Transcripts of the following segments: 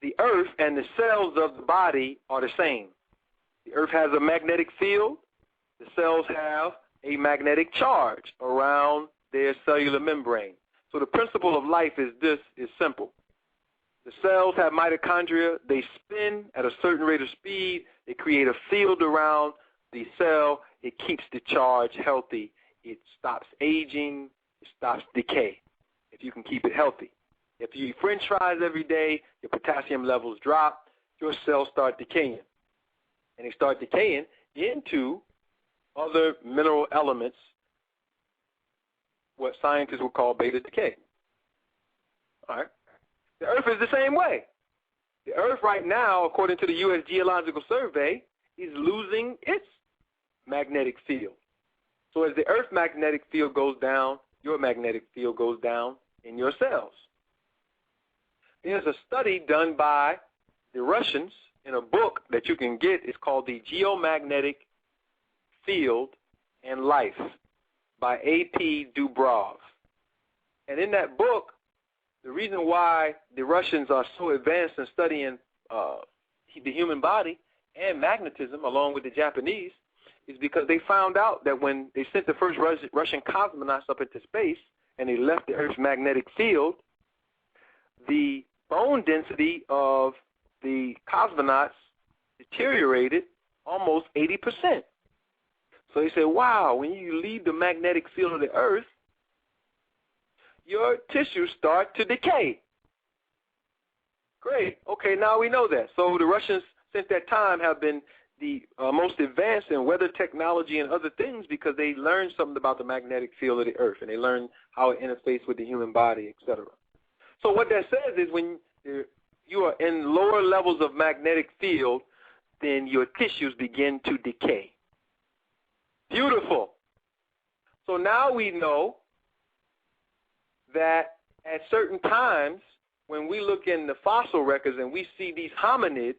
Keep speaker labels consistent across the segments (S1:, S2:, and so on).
S1: the earth and the cells of the body are the same. The earth has a magnetic field. The cells have a magnetic charge around their cellular membrane. So the principle of life is simple. The cells have mitochondria. They spin at a certain rate of speed. They create a field around the cell. It keeps the charge healthy. It stops aging. It stops decay if you can keep it healthy. If you eat French fries every day, your potassium levels drop, your cells start decaying. And they start decaying into other mineral elements, what scientists would call beta decay. All right. The earth is the same way. The earth right now, according to the U.S. Geological Survey, is losing its magnetic field. So as the earth magnetic field goes down, your magnetic field goes down in your cells. There's a study done by the Russians in a book that you can get. It's called The Geomagnetic Field and Life by A.P. Dubrov. And in that book, the reason why the Russians are so advanced in studying the human body and magnetism along with the Japanese is because they found out that when they sent the first Russian cosmonauts up into space and they left the Earth's magnetic field, the bone density of the cosmonauts deteriorated almost 80%. So they said, wow, when you leave the magnetic field of the Earth, your tissues start to decay. Great. Okay, now we know that. So the Russians, since that time, have been the most advanced in weather technology and other things because they learned something about the magnetic field of the Earth, and they learned how it interfaces with the human body, etc. So what that says is when you are in lower levels of magnetic field, then your tissues begin to decay. Beautiful. So now we know that at certain times when we look in the fossil records and we see these hominids,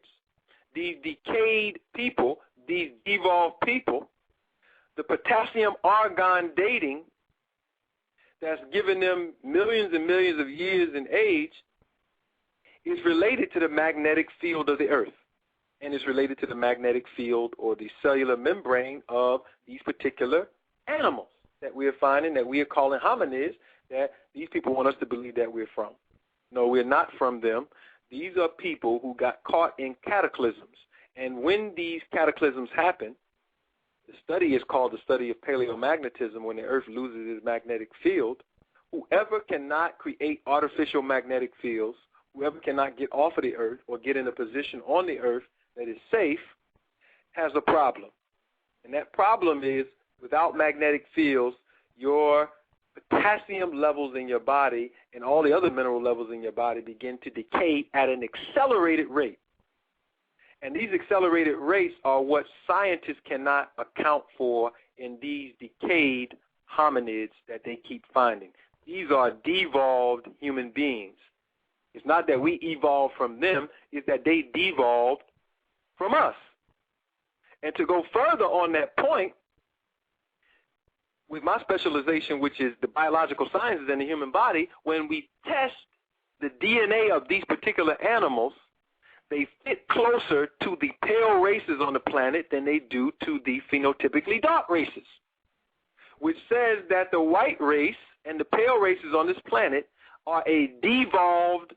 S1: these decayed people, these devolved people, the potassium-argon dating that's given them millions and millions of years in age is related to the magnetic field of the Earth, and is related to the magnetic field or the cellular membrane of these particular animals that we are finding, that we are calling hominids, that these people want us to believe that we're from. No, we're not from them. These are people who got caught in cataclysms. And when these cataclysms happen, the study is called the study of paleomagnetism, when the Earth loses its magnetic field. Whoever cannot create artificial magnetic fields, whoever cannot get off of the Earth or get in a position on the Earth that is safe, has a problem. And that problem is, without magnetic fields, your potassium levels in your body and all the other mineral levels in your body begin to decay at an accelerated rate. And these accelerated rates are what scientists cannot account for in these decayed hominids that they keep finding. These are devolved human beings. It's not that we evolved from them, it's that they devolved from us. And to go further on that point, with my specialization, which is the biological sciences in the human body, when we test the DNA of these particular animals, they fit closer to the pale races on the planet than they do to the phenotypically dark races, which says that the white race and the pale races on this planet are a devolved,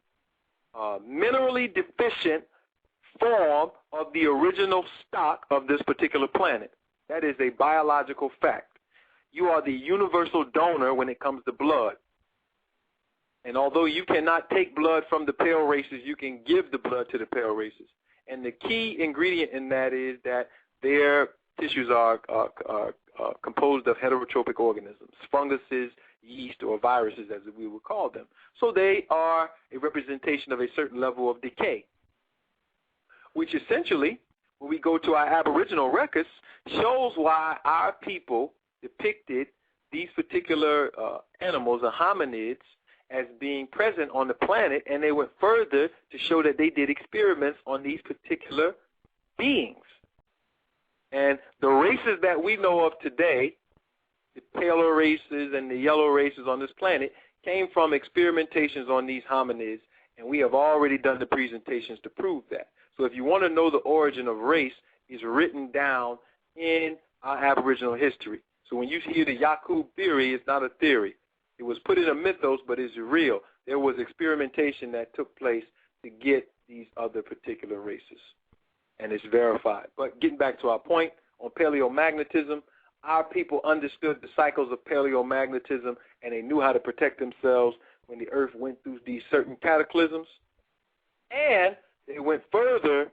S1: minerally deficient form of the original stock of this particular planet. That is a biological fact. You are the universal donor when it comes to blood. And although you cannot take blood from the pale races, you can give the blood to the pale races. And the key ingredient in that is that their tissues are composed of heterotrophic organisms, funguses, yeast, or viruses, as we would call them. So they are a representation of a certain level of decay, which essentially, when we go to our Aboriginal records, shows why our people depicted these particular animals, or hominids, as being present on the planet, and they went further to show that they did experiments on these particular beings. And the races that we know of today, the paler races and the yellow races on this planet, came from experimentations on these hominids, And we have already done the presentations to prove that. So if you want to know the origin of race, it's written down in our Aboriginal history. So when you hear the Yakub theory, it's not a theory. It was put in a mythos, but it's real. There was experimentation that took place to get these other particular races, and it's verified. But getting back to our point on paleomagnetism, our people understood the cycles of paleomagnetism, and they knew how to protect themselves when the earth went through these certain cataclysms. And they went further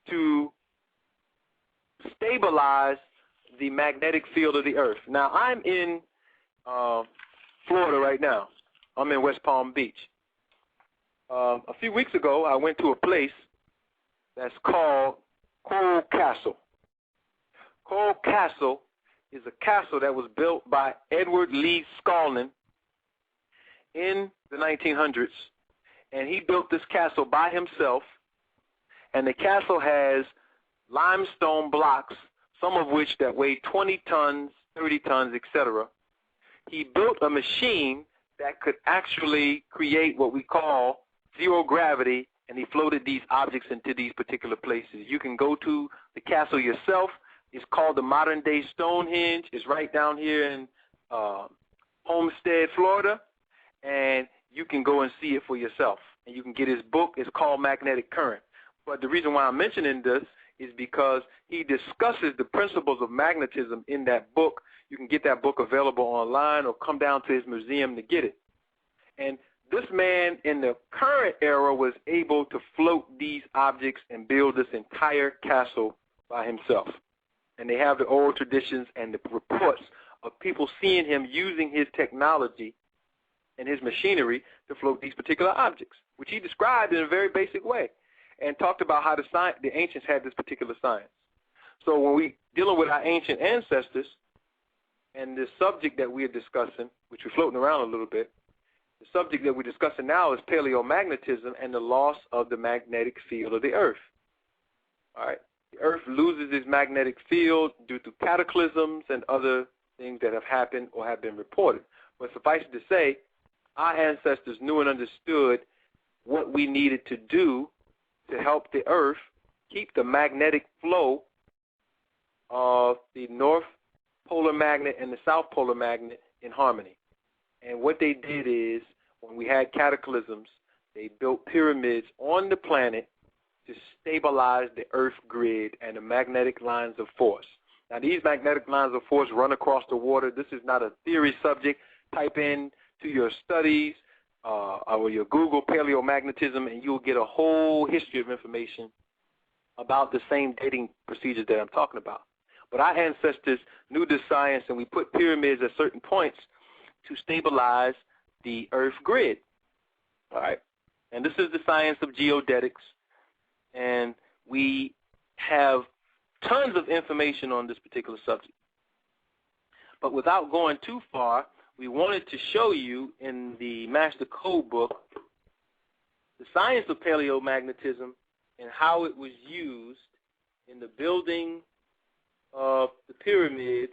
S1: to stabilize the magnetic field of the earth. Now, I'm in Florida right now. I'm in West Palm Beach. A few weeks ago, I went to a place that's called Coral Castle. Coral Castle is a castle that was built by Edward Lee Scullin in the 1900s, and he built this castle by himself, and the castle has limestone blocks, some of which that weigh 20 tons, 30 tons, etc. He built a machine that could actually create what we call zero gravity, and he floated these objects into these particular places. You can go to the castle yourself. It's called the modern-day Stonehenge. It's right down here in Homestead, Florida, and you can go and see it for yourself. And you can get his book. It's called Magnetic Current. But the reason why I'm mentioning this is because he discusses the principles of magnetism in that book. You can get that book available online or come down to his museum to get it. And this man in the current era was able to float these objects and build this entire castle by himself. And they have the oral traditions and the reports of people seeing him using his technology and his machinery to float these particular objects, which he described in a very basic way and talked about how the ancients had this particular science. So when we dealing with our ancient ancestors and the subject that we are discussing, which we're floating around a little bit, the subject that we're discussing now is paleomagnetism and the loss of the magnetic field of the earth. All right. The earth loses its magnetic field due to cataclysms and other things that have happened or have been reported. But suffice it to say, our ancestors knew and understood what we needed to do to help the earth keep the magnetic flow of the north polar magnet and the south polar magnet in harmony. And what they did is, when we had cataclysms, they built pyramids on the planet to stabilize the earth grid and the magnetic lines of force. Now, these magnetic lines of force run across the water. This is not a theory subject. Type in to your studies or your Google paleomagnetism, and you'll get a whole history of information about the same dating procedures that I'm talking about. But our ancestors knew this science, and we put pyramids at certain points to stabilize the earth grid. All right? And this is the science of geodetics, and we have tons of information on this particular subject. But without going too far, we wanted to show you in the Master Code book the science of paleomagnetism and how it was used in the building of the pyramids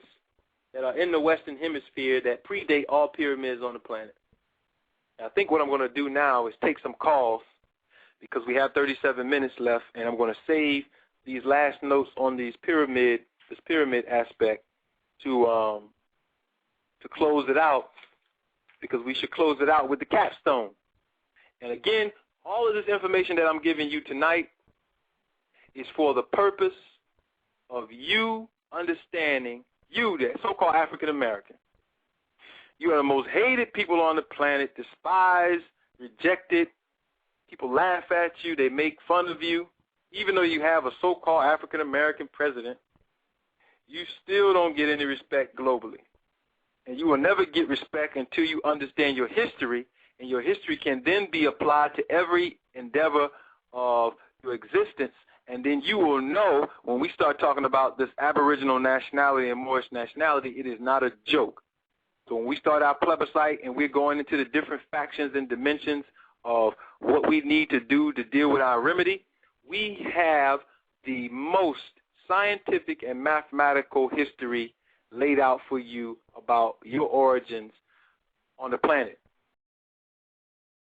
S1: that are in the Western Hemisphere that predate all pyramids on the planet. I think what I'm going to do now is take some calls because we have 37 minutes left, and I'm going to save these last notes on this pyramid aspect to close it out, because we should close it out with the capstone. And again, all of this information that I'm giving you tonight is for the purpose of you understanding, you, the so-called African American. You are the most hated people on the planet, despised, rejected. People laugh at you. They make fun of you. Even though you have a so-called African American president, you still don't get any respect globally. And you will never get respect until you understand your history, and your history can then be applied to every endeavor of your existence. And then you will know when we start talking about this Aboriginal nationality and Moorish nationality, it is not a joke. So when we start our plebiscite and we're going into the different factions and dimensions of what we need to do to deal with our remedy, we have the most scientific and mathematical history laid out for you about your origins on the planet.